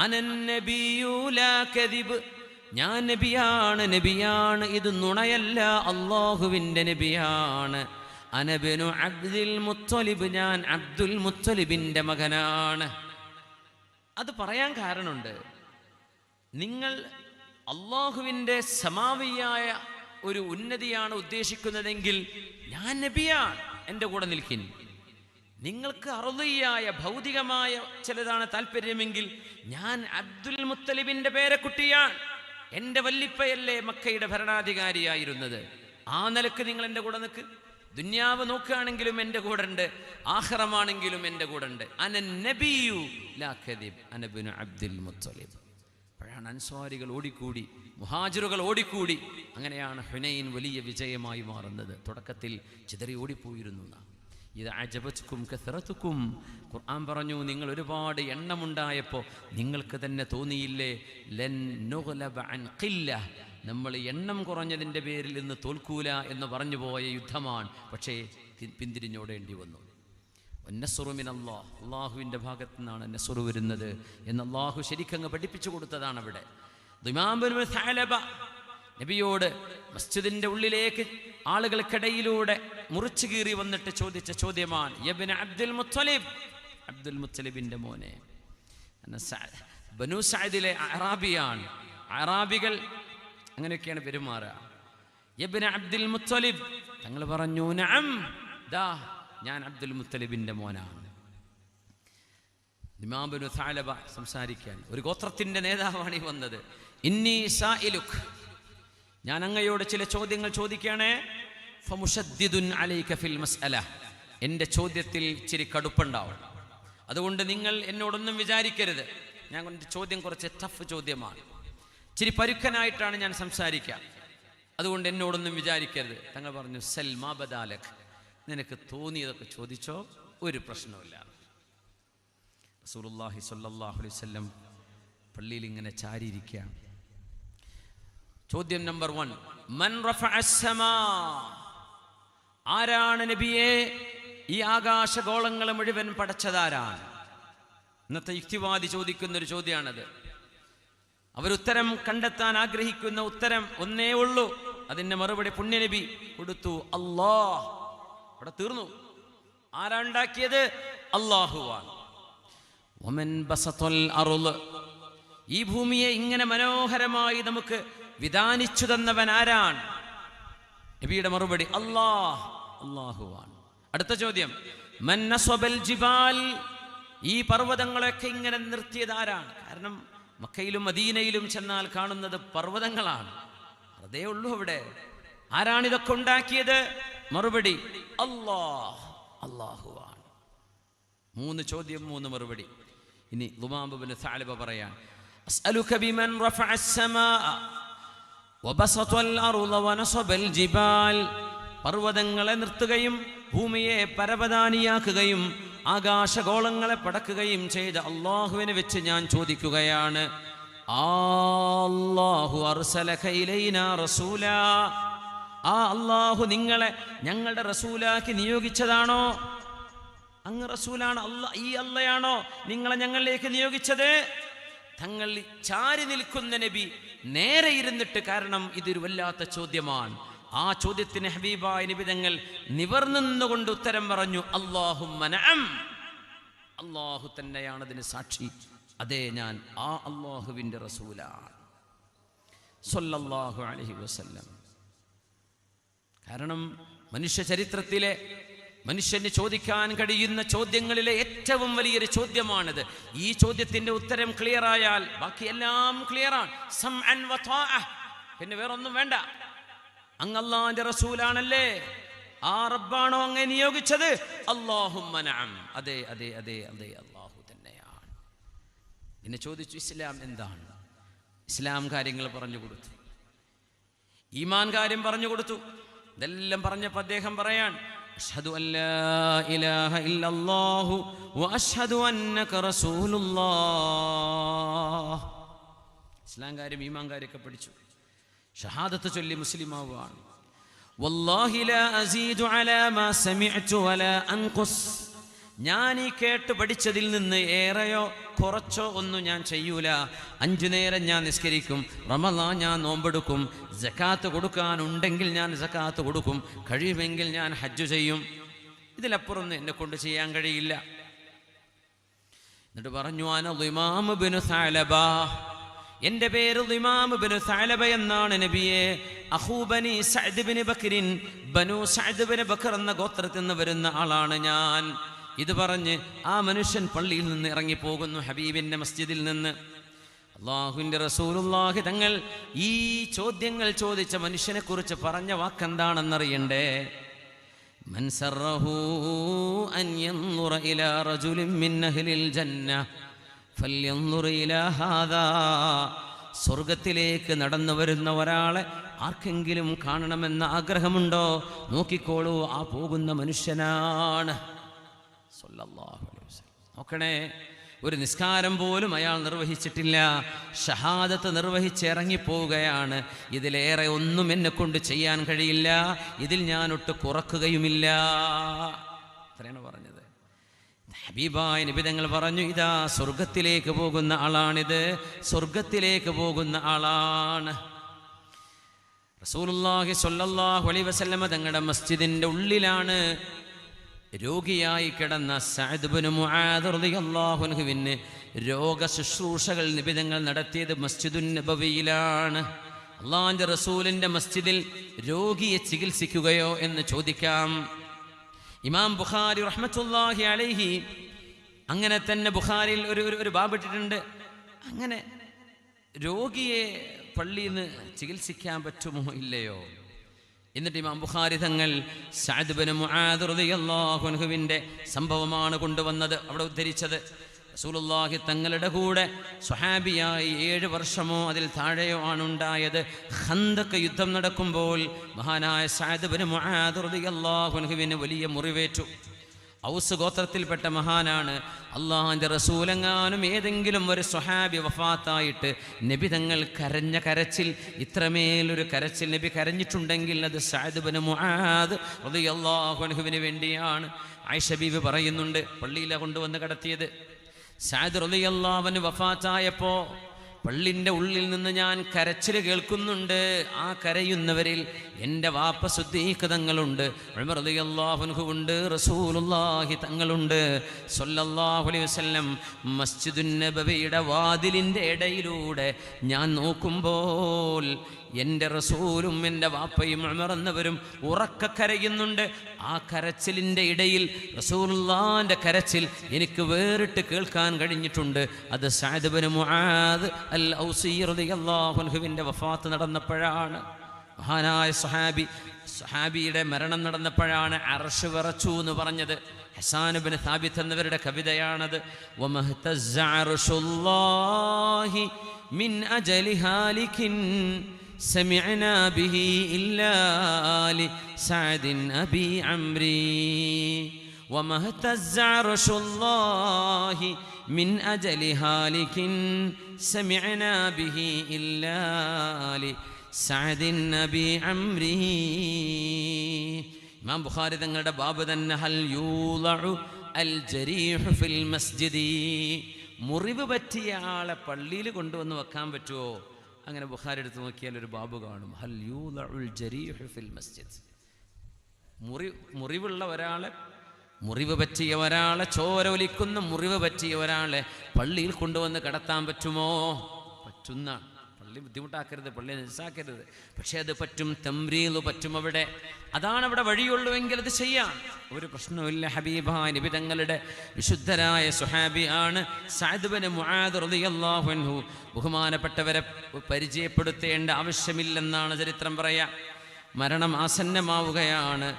അനന്നബിയു ലാ കദിബ്, ഞാൻ നബിയാണ്, ഇത് നുണയല്ല, അല്ലാഹുവിൻ്റെ നബിയാണ്. അനബിനു അബ്ദുൽ മുത്തലിബ്, ഞാൻ അബ്ദുൽ മുത്തലിബിൻ്റെ മകനാണ്. അത് പറയാൻ കാരണമുണ്ട്. നിങ്ങൾ അല്ലാഹുവിൻ്റെ സമാവിയായ ഒരു ഉന്നതിയാണ് ഉദ്ദേശിക്കുന്നതെങ്കിൽ ഞാൻ നബിയാണ്, എൻ്റെ കൂടെ നിൽക്കിൻ. നിങ്ങൾക്ക് അറുദിയായ ഭൗതികമായ ചിലതാണ് താല്പര്യമെങ്കിൽ ഞാൻ അബ്ദുൽ മുത്തലിബിൻ്റെ പേരക്കുട്ടിയാണ്. എൻ്റെ വല്ലിപ്പയല്ലേ മക്കയുടെ ഭരണാധികാരിയായിരുന്നത്. ആ നിലക്ക് നിങ്ങൾ എൻ്റെ കൂടെ നിൽക്ക്. ദുന്യാവ് നോക്കുകയാണെങ്കിലും എൻ്റെ കൂടെ ഉണ്ട്, ആഖിറമാണെങ്കിലും എൻ്റെ കൂടെ ഉണ്ട്. അനന്നബിയു ലാ കദിബ് അനബിനു അബ്ദുൽ മുത്തലിബ്. അപ്പോഴാണ് അൻസ്വാരികൾ ഓടിക്കൂടി, മുഹാജിറുകൾ ഓടിക്കൂടി. അങ്ങനെയാണ് ഹുനൈൻ വലിയ വിജയമായി മാറുന്നത്. തുടക്കത്തിൽ ചിതറി ഓടിപ്പോയിരുന്നു. ഇത് അജബത്കും കസറത്തുക്കും, ഖുർആൻ പറഞ്ഞു നിങ്ങൾ ഒരുപാട് എണ്ണമുണ്ടായപ്പോൾ നിങ്ങൾക്ക് തന്നെ തോന്നിയില്ലേ ലൻ നുഗ്ലബ അൻ ഖില്ല, നമ്മൾ എണ്ണം കുറഞ്ഞതിൻ്റെ പേരിൽ ഇന്ന് തോൽക്കൂല എന്ന് പറഞ്ഞു പോയ യുദ്ധമാണ്. പക്ഷേ പിന്തിരിഞ്ഞോടേണ്ടി വന്നു. നസ്റു മിനല്ലാഹ്, അള്ളാഹുവിൻ്റെ ഭാഗത്തു നിന്നാണ് നസ്റു വരുന്നത് എന്ന് അള്ളാഹു ശരിക്കങ്ങ് പഠിപ്പിച്ചു കൊടുത്തതാണ്. അവിടെ ഇമാം ഇബ്നു സഅലബ നബിയോട് മസ്ജിദിൻ്റെ ഉള്ളിലേക്ക് ആളുകൾക്കിടയിലൂടെ മുറിച്ചു കീറി വന്നിട്ട് ചോദിച്ച ചോദ്യമാണ്, യബ്ന അബ്ദുൽ മുത്തലിബ്, അബ്ദുൽ മുത്തലിബിൻ്റെ മോനെ. ബനു സഅദിലെ അറാബിയാണ്. അറാബികൾ അങ്ങനെയൊക്കെയാണ് പെരുമാറുക. യബ്ന അബ്ദുൽ മുത്തലിബ്, തങ്ങൾ പറഞ്ഞു നഅം, ദാ ഞാൻ അബ്ദുൽ മുത്തലിബിൻ്റെ മോനാണ്. ഇമാം ഇബ്നു സഅലബ സംസാരിക്കാൻ, ഒരു ഗോത്രത്തിൻ്റെ നേതാവാണ് ഈ വന്നത്. ഇന്നി സായിലുക്, ഞാൻ അങ്ങയോട് ചില ചോദ്യങ്ങൾ ചോദിക്കുകയാണേ. ഫമുശദ്ദിദുൻ അലൈക ഫിൽ മസ്അല, എൻ്റെ ചോദ്യത്തിൽ ഇച്ചിരി കടുപ്പുണ്ടാവും. അതുകൊണ്ട് നിങ്ങൾ എന്നോടൊന്നും വിചാരിക്കരുത്. ഞാൻ എൻ്റെ ചോദ്യം കുറച്ച് ടഫ് ചോദ്യമാണ്, ഇച്ചിരി പരുക്കനായിട്ടാണ് ഞാൻ സംസാരിക്കുക. അതുകൊണ്ട് എന്നോടൊന്നും വിചാരിക്കരുത്. തങ്ങൾ പറഞ്ഞു സൽ മാ ബദാലക്, നിനക്ക് തോന്നിയതൊക്കെ ചോദിച്ചോ, ഒരു പ്രശ്നവുമില്ല. റസൂലുള്ളാഹി സ്വല്ലല്ലാഹു അലൈഹി വസല്ലം പള്ളിയിൽ ഇങ്ങനെ ചാരിയിരിക്കുകയാണ്. ചോദ്യം നമ്പർ 1, മൻ റഫഅ അസ്സമാ, ആരാണ് നബിയെ ഈ ആകാശഗോളങ്ങളെ മുഴുവൻ പടച്ചതാരാണ്? ഇന്നത്തെ യുക്തിവാദി ചോദിക്കുന്നൊരു ചോദ്യമാണത്. അവരുത്തരം കണ്ടെത്താൻ ആഗ്രഹിക്കുന്ന ഉത്തരം ഒന്നേ ഉള്ളൂ. അതിൻ്റെ മറുപടി പുണ്യനബി കൊടുത്തു, അല്ലാഹ്. അവിടെ തീർന്നു. ആരാണ്ടാക്കിയത്? അല്ലാഹുവാണ്. വമൻ ബസതൽ അർള്, ഈ ഭൂമിയെ ഇങ്ങനെ മനോഹരമായി നമുക്ക് വിധാനിച്ചു തന്നവൻ ആരാണ്? നബിയുടെ മറുപടി അല്ലാഹ്, അല്ലാഹുവാണ്. അടുത്ത ചോദ്യം, മൻ നസബൽ ജിബാൽ, ഈ പർവ്വതങ്ങളൊക്കെ ഇങ്ങനെ നിർത്തിയത് ആരാണ്? കാരണം മക്കയിലും മദീനയിലും ചെന്നാൽ കാണുന്നത് പർവ്വതങ്ങളാണ്, അതേ ഉള്ളൂ അവിടെ. ആരാണിതൊക്കെ ഉണ്ടാക്കിയത്? മറുപടി അല്ലാഹ്, അല്ലാഹുവാണ്. 3 ചോദ്യം 3 മറുപടി. ഇനി ളുമാം ഇബ്നു സഅലബ പറയാൻ, അസ്അലുക ബിമൻ റഫഅ അസ്സമാഅ വബസതൽ അർള വനസബൽ ജിബാൽ, പർവ്വതങ്ങളെ നിർത്തുകയും ഭൂമിയെ പരവതാനിയാക്കുകയും ആകാശഗോളങ്ങളെ പടക്കുകയും ചെയ്ത അല്ലാഹുവിനെ വെച്ച് ഞാൻ ചോദിക്കുകയാണ്, അല്ലാഹു അർസലക ഇലൈനാ റസൂലാ, ആ അല്ലാഹു നിങ്ങളെ ഞങ്ങളുടെ റസൂലാക്കി നിയോഗിച്ചതാണോ? അങ്ങ് റസൂലാണ്, ഈ അല്ലയാണോ നിങ്ങളെ ഞങ്ങളിലേക്ക് നിയോഗിച്ചത്? തങ്ങൾ ചാരി നിൽക്കുന്ന നബി നേരെ ഇരുന്നിട്ട്, കാരണം ഇതൊരു വല്ലാത്ത ചോദ്യമാണ്. ആ ചോദ്യത്തിന് ഹബീബായ നബി തങ്ങൾ നിവർന്നുകൊണ്ട് ഉത്തരം പറഞ്ഞു, അല്ലാഹുമ്മ നഅം, അല്ലാഹു തന്നെയാണ് അതിന് സാക്ഷി. അതെ, ഞാൻ ആ അല്ലാഹുവിൻ്റെ റസൂലാണ് സ്വല്ലല്ലാഹു അലൈഹി വസല്ലം. കാരണം മനുഷ്യ ചരിത്രത്തിലെ മനുഷ്യന് ചോദിക്കാൻ കഴിയുന്ന ചോദ്യങ്ങളിലെ ഏറ്റവും വലിയൊരു ചോദ്യമാണിത്. ഈ ചോദ്യത്തിന്റെ ഉത്തരം ക്ലിയർ ആയാൽ ബാക്കിയെല്ലാം ക്ലിയറാണ്. സമഅൻ വതാഅ, പിന്നെ വേറൊന്നും വേണ്ട. അങ്ങ് അല്ലാഹുവിന്റെ റസൂലാണല്ലേ, ആ റബ്ബാണോ അങ്ങേ നിയോഗിച്ചത്? അല്ലാഹുമ്മ നഅം, അതെ അതെ അതെ അതെ, അല്ലാഹു തന്നെയാണ്. എന്നെ ചോദിച്ചു ഇസ്ലാം എന്താണ്? ഇസ്ലാം കാര്യങ്ങൾ പറഞ്ഞു കൊടുത്തു, ഈമാൻ കാര്യം പറഞ്ഞു കൊടുത്തു. ഇതെല്ലാം പറഞ്ഞപ്പോൾ അദ്ദേഹം പറയാൻ, അഷ്ഹദു അല്ലാ ഇലാഹ ഇല്ലല്ലാഹു വഅഷ്ഹദു അന്നക റസൂലുള്ളാഹ്. ഇസ്ലാം കാര്യം ഈമാൻ കാര്യമൊക്കെ പഠിച്ചു. ഷഹാദത്ത് ചൊല്ലി മുസ്ലിമാവാണ്. വല്ലാഹി ലാ അസീദു അലാ മാ സമിഅതു വലാ അൻഖുസ്, ഞാൻ ഈ കേട്ട് പഠിച്ചതിൽ നിന്ന് ഏറെയോ കുറച്ചോ ഒന്നും ഞാൻ ചെയ്യൂല. 5 നേരം ഞാൻ നിസ്കരിക്കും, റമളാൻ ഞാൻ നോമ്പെടുക്കും, സകാത്ത് കൊടുക്കാനുണ്ടെങ്കിൽ ഞാൻ സകാത്ത് കൊടുക്കും, കഴിയുമെങ്കിൽ ഞാൻ ഹജ്ജ് ചെയ്യും. ഇതിലപ്പുറം എന്നെ കൊണ്ട് ചെയ്യാൻ കഴിയില്ല. എന്നിട്ട് പറഞ്ഞു, അന ദിമാം ഇബ്നു സഅലബ, എൻ്റെ പേര് ദിമാം ഇബ്നു സഅലബ എന്നാണ് നബിയെ. അഖൂ ബനി സഅദ് ഇബ്നു ബക്രിൻ, ബനു സഅദ് ഇബ്നു ബക്കർ എന്ന ഗോത്രത്തിൽ നിന്ന് വരുന്ന ആളാണ് ഞാൻ. ഇത് പറഞ്ഞ് ആ മനുഷ്യൻ പള്ളിയിൽ നിന്ന് ഇറങ്ങിപ്പോകുന്നു, ഹബീബിൻ്റെ മസ്ജിദിൽ നിന്ന്. അല്ലാഹുവിൻ്റെ റസൂലുള്ളാഹി തങ്ങൾ ഈ ചോദ്യങ്ങൾ ചോദിച്ച മനുഷ്യനെ കുറിച്ച് പറഞ്ഞ വാക്കെന്താണെന്നറിയണ്ടേ? മൻ സറഹു അൻ യൻദുറ ഇലാ റജുലിൻ മിൻ അഹ്ലിൽ ജന്ന ഫൽയൻദുർ ഇലാ ഹാദാ. സ്വർഗത്തിലേക്ക് നടന്നു വരുന്ന ഒരാളെ ആർക്കെങ്കിലും കാണണമെന്ന ആഗ്രഹമുണ്ടോ? നോക്കിക്കോളൂ, ആ പോകുന്ന മനുഷ്യനാണ് സല്ലല്ലാഹു അലൈഹി വസല്ലം. നോക്കണേ, ഒരു നിസ്കാരം പോലും അയാൾ നിർവഹിച്ചിട്ടില്ല, ഷഹാദത്ത് നിർവഹിച്ച് ഇറങ്ങിപ്പോവുകയാണ്. ഇതിലേറെ ഒന്നും എന്നെ കൊണ്ട് ചെയ്യാൻ കഴിയില്ല, ഇതിൽ ഞാനൊട്ട് കുറക്കുകയുമില്ല. അത്രയാണ് പറഞ്ഞത്. ഹബീബായ നബി തങ്ങൾ പറഞ്ഞു, ഇതാ സ്വർഗത്തിലേക്ക് പോകുന്ന ആളാണിത്, സ്വർഗത്തിലേക്ക് പോകുന്ന ആളാണ്. റസൂലുള്ളാഹി സ്വല്ലല്ലാഹു അലൈഹി വസല്ലം തങ്ങളുടെ മസ്ജിദിൻ്റെ ഉള്ളിലാണ് രോഗിയായി കിടന്ന സഅദ് ഇബ്നു മുആദ് റളിയല്ലാഹു അൻഹുവിന് രോഗശുശ്രൂഷകൾ നബി തങ്ങൾ നടത്തിയത് മസ്ജിദുൻ നബവിയിലാണ്. അല്ലാഹുവിൻ്റെ റസൂലിൻ്റെ മസ്ജിദിൽ രോഗിയെ ചികിത്സിക്കുകയോ എന്ന് ചോദിക്കാം. ഇമാം ബുഖാരി റഹ്മത്തുള്ളാഹി അലൈഹി അങ്ങനെ തന്നെ ബുഖാരിയിൽ ഒരു ബാബിട്ടിട്ടുണ്ട്. അങ്ങനെ രോഗിയെ പള്ളിയിൽ നിന്ന് ചികിത്സിക്കാൻ പറ്റുമോ ഇല്ലയോ? എന്നിട്ട് ഇമാം ബുഖാരി തങ്ങൾ സഅദ് ഇബ്നു മുആദ് റളിയല്ലാഹു അൻഹുവിൻ്റെ സംഭവമാണ് കൊണ്ടുവന്നത്, അവിടെ ഉദ്ധരിച്ചത്. റസൂലുള്ളാഹി തങ്ങളുടെ കൂടെ സ്വഹാബിയായി 7 വർഷമോ അതിൽ താഴെയോ ആണ് ഉണ്ടായത്. ഖന്തഖ് യുദ്ധം നടക്കുമ്പോൾ മഹാനായ സഅദ് ഇബ്നു മുആദ് റളിയല്ലാഹു അൻഹുവിന് വലിയ മുറിവേറ്റു. ഔസ് ഗോത്രത്തിൽപ്പെട്ട മഹാനാണ്. അള്ളാഹുവിൻ്റെ റസൂലെങ്ങാനും ഏതെങ്കിലും ഒരു സ്വഹാബി വഫാത്തായിട്ട് നബി തങ്ങൾ കരഞ്ഞ കരച്ചിൽ, ഇത്രമേലൊരു കരച്ചിൽ നബി കരഞ്ഞിട്ടുണ്ടെങ്കിൽ അത് സഅദ് ഇബ്നു മുആദ് റളിയല്ലാഹു അൻഹുവിന് വേണ്ടിയാണ്. ആയിഷ ബീവി പറയുന്നുണ്ട്, പള്ളിയിലാണ് കൊണ്ടുവന്ന് കടത്തിയത്. സഅദ് റളിയല്ലാഹു അൻഹു വഫാത്തായപ്പോൾ പള്ളിൻ്റെ ഉള്ളിൽ നിന്ന് ഞാൻ കരച്ചിൽ കേൾക്കുന്നുണ്ട്. ആ കരയുന്നവരിൽ എൻ്റെ വാപ്പ സിദ്ദീഖ് തങ്ങളുണ്ട്, ഉമർ റളിയല്ലാഹു അൻഹു ഉണ്ട്, റസൂലുള്ളാഹി തങ്ങളുണ്ട് സ്വല്ലല്ലാഹു അലൈഹി വസല്ലം. മസ്ജിദുൻ നബവിയുടെ വാതിലിൻ്റെ ഇടയിലൂടെ ഞാൻ നോക്കുമ്പോൾ എൻ്റെ റസൂലും എൻ്റെ വാപ്പയും ഉമർ എന്നവരും ഉറക്കെ കരയുന്നുണ്ട്. ആ കരച്ചിലിൻ്റെ ഇടയിൽ റസൂലുള്ളാഹിൻ്റെ കരച്ചിൽ എനിക്ക് വേറിട്ട് കേൾക്കാൻ കഴിഞ്ഞിട്ടുണ്ട്. അത് സഅദ് ഇബ്നു മുആദ് അൽ ഔസി റളിയല്ലാഹു അൻഹുവിൻ്റെ വഫാത്ത് നടന്നപ്പോഴാണ്. മഹാനായ സ്വഹാബിയുടെ മരണം നടന്നപ്പോഴാണ് അർശ് വിറച്ചു എന്ന് പറഞ്ഞത്. ഹസാൻ ഇബ്നു സാബിത്ത് എന്നവരുടെ കവിതയാണത്. വമഹ്തസ്സ അർശുല്ലാഹി മിൻ അജലി ഹാലികിൻ سمعنا به إلا لسعد أبي عمري وما اهتز عرش الله من أجل هالك سمعنا به إلا لسعد أبي عمري. ഇമാം ബുഖാരി തങ്ങളുടെ ബാബ് തന്നെ ഹൽ യൂളഉ അൽ ജരീഹു ഫിൽ മസ്ജിദി, മുറിവ് പറ്റിയ ആളെ പള്ളിയിൽ കൊണ്ടുവന്ന് വെക്കാൻ പറ്റുമോ? അങ്ങനെ ബുഖാരി എടുത്ത് നോക്കിയാൽ ഒരു ബാബു കാണും, ഹൽ യൂളഉൽ ജരീഹു ഫിൽ മസ്ജിദ്. മുറിവുള്ള ഒരാളെ, മുറിവ് പറ്റിയ ഒരാളെ, ചോര ഒലിക്കുന്ന മുറിവ് പറ്റിയ ഒരാളെ പള്ളിയിൽ കൊണ്ടുവന്ന് കിടത്താൻ പറ്റുമോ? പറ്റുന്ന, പള്ളി ബുദ്ധിമുട്ടാക്കരുത്, പള്ളി നജസാക്കരുത്, പക്ഷേ അത് പറ്റും. തംരീൽ പറ്റും അവിടെ. അതാണ് അവിടെ വഴിയുള്ളൂവെങ്കിൽ അത് ചെയ്യാം, ഒരു പ്രശ്നവുമില്ല. ഹബീബായ നബി തങ്ങളുടെ വിശുദ്ധരായ സ്വഹാബി ആണ് സഅദ് ഇബ്നു മുആദ് റളിയല്ലാഹു അൻഹു. ബഹുമാനപ്പെട്ടവരെ പരിചയപ്പെടുത്തേണ്ട ആവശ്യമില്ലെന്നാണ് ചരിത്രം പറയാ. മരണം ആസന്നമാവുകയാണ്.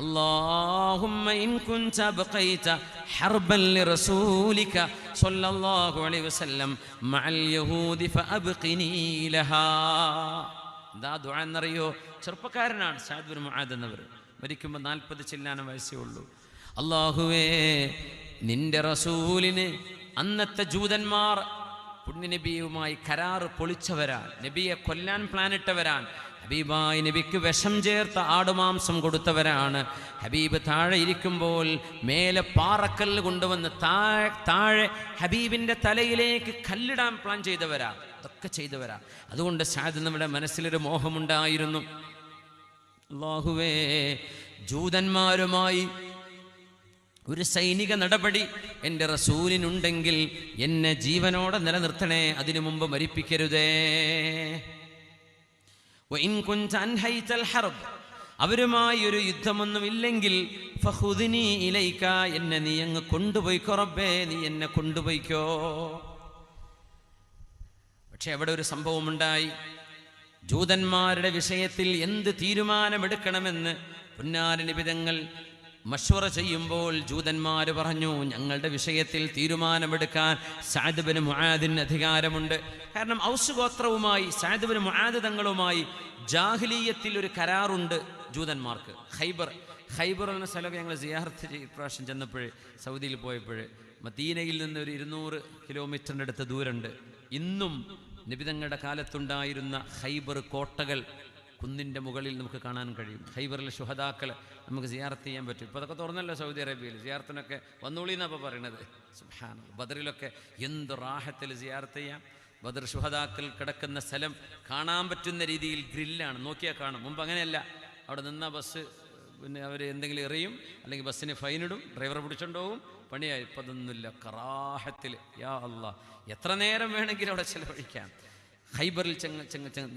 اللهم إن كنت بقيت حربا لرسولك صلى الله عليه وسلم مع اليهود فأبقني لها. എന്താ ദുആ എന്നറിയോ? ചെറുപ്പക്കാരനാണ് സഅദ് ഇബ്നു മുആദ് എന്നവർ. മരിക്കുമ്പോൾ 40 ചില്ലാനം വയസ്സേ ഉള്ളൂ. അല്ലാഹുവേ, നിന്റെ റസൂലിന് അന്നത്തെ ജൂതന്മാർ പുണ്യനബിയുമായി കരാറ് പൊളിച്ചവരാണ്, നബിയെ കൊല്ലാൻ പ്ലാനിട്ടവരാണ്, ഹബീബായി നബിക്ക് വിഷം ചേർത്ത ആടുമാംസം കൊടുത്തവരാണ്. ഹബീബ് താഴെ ഇരിക്കുമ്പോൾ മേലെ പാറക്കല്ല് കൊണ്ടുവന്ന് താഴെ ഹബീബിൻ്റെ തലയിലേക്ക് കല്ലിടാൻ പ്ലാൻ ചെയ്തവരാ, അതൊക്കെ ചെയ്തവരാ. അതുകൊണ്ട് സഅദ് നമ്മുടെ മനസ്സിലൊരു മോഹമുണ്ടായിരുന്നു, അല്ലാഹുവേ ജൂതന്മാരുമായി ഒരു സൈനിക നടപടി എൻ്റെ റസൂലിനുണ്ടെങ്കിൽ എന്നെ ജീവനോടെ നിലനിർത്തണേ, അതിനു മുമ്പ് മരിപ്പിക്കരുതേ. വഇൻ കുൻത അൻഹൈതൽ ഹർബ്, അവരുമായി ഒരു യുദ്ധമൊന്നുമില്ലെങ്കിൽ ഫഖുദ്നി ഇലൈക, എന്നെ നീ അങ്ങ് കൊണ്ടുപോയിക്കോ റബ്ബേ, നീ എന്നെ കൊണ്ടുപോയിക്കോ. പക്ഷെ അവിടെ ഒരു സംഭവമുണ്ടായി. ജൂതന്മാരുടെ വിഷയത്തിൽ എന്ത് തീരുമാനമെടുക്കണമെന്ന് പുന്നാര നിബിതങ്ങൾ മശ്വറ ചെയ്യുമ്പോൾ ജൂതന്മാർ പറഞ്ഞു, ഞങ്ങളുടെ വിഷയത്തിൽ തീരുമാനമെടുക്കാൻ സഅദ് ബിൻ മുആദിന് അധികാരമുണ്ട്. കാരണം ഔസ് ഗോത്രവുമായി സഅദ് ബിൻ മുആദ് തങ്ങളുമായി ജാഹിലിയത്തിൽ ഒരു കരാറുണ്ട് ജൂതന്മാർക്ക്. ഖൈബർ എന്ന സ്ഥലമൊക്കെ ഞങ്ങൾ സിയാറത്ത് പ്രാവശ്യം ചെന്നപ്പോൾ സൗദിയിൽ പോയപ്പോൾ മദീനയിൽ നിന്ന് ഒരു 200 കിലോമീറ്ററിൻ്റെ അടുത്ത് ദൂരമുണ്ട്. ഇന്നും നബിതങ്ങളുടെ കാലത്തുണ്ടായിരുന്ന ഖൈബർ കോട്ടകൾ കുന്നിൻ്റെ മുകളിൽ നമുക്ക് കാണാൻ കഴിയും. ഖൈബറിലെ ശുഹദാക്കൾ നമുക്ക് സിയാറത്ത് ചെയ്യാൻ പറ്റും. ഇപ്പോൾ അതൊക്കെ തുറന്നല്ലോ സൗദി അറേബ്യയിൽ, സിയാറത്തിനൊക്കെ വന്നോളി എന്നാണ് ഇപ്പോൾ പറയണത്. സുബ്ഹാനല്ലാഹ്, ബദറിലൊക്കെ എന്ത് റാഹത്തിൽ സിയാറത്ത് ചെയ്യാം. ബദർ ശുഹദാക്കൾ കിടക്കുന്ന സ്ഥലം കാണാൻ പറ്റുന്ന രീതിയിൽ ഗ്രില്ലാണ്, നോക്കിയാൽ കാണും. മുമ്പ് അങ്ങനെയല്ല, അവിടെ നിന്ന ബസ് പിന്നെ അവർ എന്തെങ്കിലും എറിയും, അല്ലെങ്കിൽ ബസ്സിന് ഫൈനിടും, ഡ്രൈവറെ പിടിച്ചുകൊണ്ടുപോകും, പണിയായി. ഇപ്പം അതൊന്നുമില്ല, കറാഹത്തിൽ യാ അല്ലാഹ് എത്ര നേരം വേണമെങ്കിലും അവിടെ ചെലവഴിക്കാം. ഖൈബറിൽ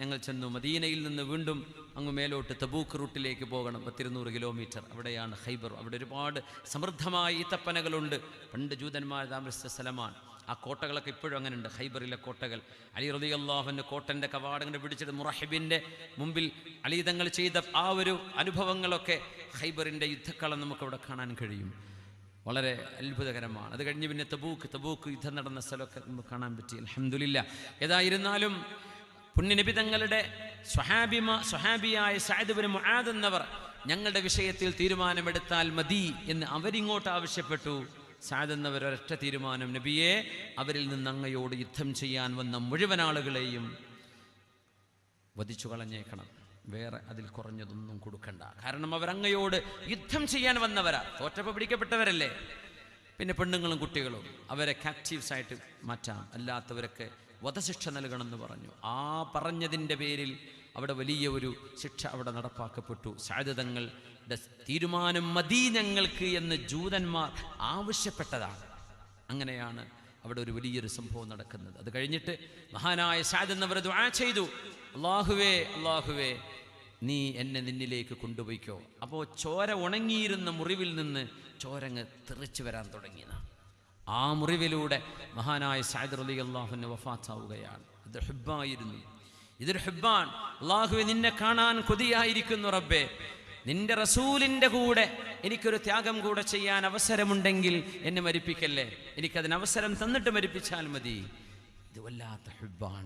ഞങ്ങൾ ചെന്നു. മദീനയിൽ നിന്ന് വീണ്ടും അങ്ങ് മേലോട്ട് തബൂക്ക് റൂട്ടിലേക്ക് പോകണം, 200 കിലോമീറ്റർ. അവിടെയാണ് ഖൈബർ. അവിടെ ഒരുപാട് സമൃദ്ധമായ ഈത്തപ്പനകളുണ്ട്. പണ്ട് ജൂതന്മാർ താമസിച്ച സ്ഥലമാണ്. ആ കോട്ടകളൊക്കെ ഇപ്പോഴും അങ്ങനെ ഉണ്ട്, ഖൈബറിലെ കോട്ടകൾ. അലി റളിയല്ലാഹു അൻഹു കോട്ടൻ്റെ കവാടങ്ങൾ പിടിച്ചിട്ട് മുറഹിബിൻ്റെ മുമ്പിൽ അലി തങ്ങൾ ചെയ്ത ആ ഒരു അനുഭവങ്ങളൊക്കെ ഖൈബറിൻ്റെ യുദ്ധക്കളം നമുക്കവിടെ കാണാൻ കഴിയും. വളരെ അത്ഭുതകരമാണ്. അത് കഴിഞ്ഞ് പിന്നെ തബൂക്ക് യുദ്ധം നടന്ന സ്ഥലമൊക്കെ നമുക്ക് കാണാൻ പറ്റി, അൽഹംദുലില്ലാ. ഏതായിരുന്നാലും പുണ്യനബി തങ്ങളുടെ സ്വഹാബിയായ സഅദ് ബിൻ മുആദ് എന്നവർ ഞങ്ങളുടെ വിഷയത്തിൽ തീരുമാനമെടുത്താൽ മതി എന്ന് അവരിങ്ങോട്ട് ആവശ്യപ്പെട്ടു. സഅദ് എന്നവർ ഒരൊറ്റ തീരുമാനം, നബിയെ അവരിൽ നിന്ന് അങ്ങയോട് യുദ്ധം ചെയ്യാൻ വന്ന മുഴുവൻ ആളുകളെയും വധിച്ചു കളഞ്ഞേക്കണം, വേറെ അതിൽ കുറഞ്ഞതൊന്നും കൊടുക്കണ്ട. കാരണം അവരങ്ങയോട് യുദ്ധം ചെയ്യാൻ വന്നവരാ, തോറ്റപ്പോൾ പിടിക്കപ്പെട്ടവരല്ലേ. പിന്നെ പെണ്ണുങ്ങളും കുട്ടികളും അവരെ ക്യാപ്റ്റീവ്സ് ആയിട്ട് മാറ്റാം, അല്ലാത്തവരൊക്കെ വധശിക്ഷ നൽകണമെന്ന് പറഞ്ഞു. ആ പറഞ്ഞതിൻ്റെ പേരിൽ അവിടെ വലിയ ഒരു ശിക്ഷ അവിടെ നടപ്പാക്കപ്പെട്ടു. സഅദ് തങ്ങളുടെ തീരുമാനം മതി ഞങ്ങൾക്ക് എന്ന് ജൂതന്മാർ ആവശ്യപ്പെട്ടതാണ്. അങ്ങനെയാണ് അവിടെ ഒരു വലിയൊരു സംഭവം നടക്കുന്നത്. അത് കഴിഞ്ഞിട്ട് മഹാനായ സഅദ് എന്നവർ ദുആ ചെയ്തു, അല്ലാഹുവേ നീ എന്നെ നിന്നിലേക്ക് കൊണ്ടുപോയിക്കോ. അപ്പോൾ ചോര ഉണങ്ങിയിരുന്ന മുറിവിൽ നിന്ന് ചോരങ്ങ് തെറിച്ചു വരാൻ തുടങ്ങിയതാണ്. ആ മുറിവിലൂടെ മഹാനായ സഅദ് റളിയല്ലാഹു അൻഹു വഫാത്താവുകയാണ്. ഇത് ഹുബ്ബായിരുന്നു, ഇതൊരു ഹുബ്ബാൻ. അല്ലാഹുവേ നിന്നെ കാണാൻ കൊതിയായിരിക്കുന്നു റബ്ബേ, നിന്റെ റസൂലിൻ്റെ കൂടെ എനിക്കൊരു ത്യാഗം കൂടെ ചെയ്യാൻ അവസരമുണ്ടെങ്കിൽ എന്നെ മരിപ്പിക്കല്ലേ, എനിക്കതിന് അവസരം തന്നിട്ട് മരിപ്പിച്ചാൽ മതി. ഇത് വല്ലാത്ത ഹുബ്ബാൻ.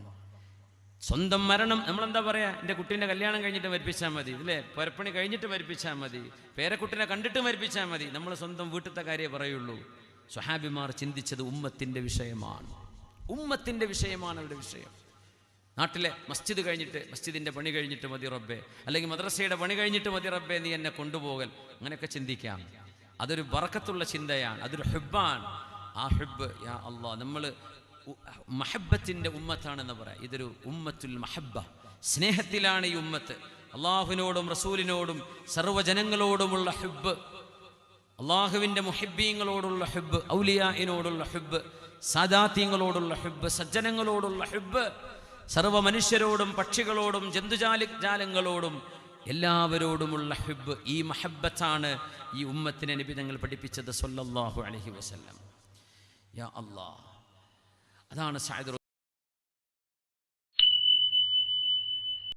സ്വന്തം മരണം നമ്മളെന്താ പറയാ, എൻ്റെ കുട്ടീൻ്റെ കല്യാണം കഴിഞ്ഞിട്ട് മരിപ്പിച്ചാൽ മതി, ഇല്ലേ, പുരപ്പണി കഴിഞ്ഞിട്ട് മരിപ്പിച്ചാൽ മതി, പേരക്കുട്ടിനെ കണ്ടിട്ട് മരിപ്പിച്ചാൽ മതി, നമ്മൾ സ്വന്തം വീട്ടിലത്തെ കാര്യമേ പറയുള്ളൂ. സ്വഹാബിമാർ ചിന്തിച്ചത് ഉമ്മത്തിൻ്റെ വിഷയമാണ്, ഉമ്മത്തിൻ്റെ വിഷയമാണ് അവരുടെ വിഷയം. നാട്ടിലെ മസ്ജിദ് കഴിഞ്ഞിട്ട്, മസ്ജിദിൻ്റെ പണി കഴിഞ്ഞിട്ട് മതി റബ്ബേ, അല്ലെങ്കിൽ മദ്രസയുടെ പണി കഴിഞ്ഞിട്ട് മതി റബ്ബേ നീ എന്നെ കൊണ്ടുപോകൽ, അങ്ങനെയൊക്കെ ചിന്തിക്കാം. അതൊരു ബറക്കത്തുള്ള ചിന്തയാണ്, അതൊരു ഹുബ്ബാണ്. ആ ഹുബ്ബ് യാ അല്ലാഹ് നമ്മൾ മഹബ്ബത്തിൻ്റെ ഉമ്മത്താണെന്ന് പറയാം. ഇതൊരു ഉമ്മത്തുൽ മഹബ്ബ, സ്നേഹത്തിലാണ് ഈ ഉമ്മത്ത്. അള്ളാഹുവിനോടും റസൂലിനോടും സർവ്വജനങ്ങളോടുമുള്ള ഹുബ്ബ്, അള്ളാഹുവിൻ്റെ മുഹിബ്ബീങ്ങളോടുള്ള ഹുബ്ബ്, ഔലിയായിനോടുള്ള ഹുബ്ബ്, സാദാത്യങ്ങളോടുള്ള ഹുബ്ബ്, സജ്ജനങ്ങളോടുള്ള ഹുബ്ബ്, സർവ്വ മനുഷ്യരോടും പക്ഷികളോടും ജന്തുജാലങ്ങളോടും എല്ലാവരോടുമുള്ള ഹുബ്ബ്. ഈ മഹബ്ബത്താണ് ഈ ഉമ്മത്തിനെ നബി തങ്ങൾ പഠിപ്പിച്ചത് സ്വല്ലല്ലാഹു അലൈഹി വസല്ലം. യാ അല്ലാഹ്, അതാണ് സഅദ്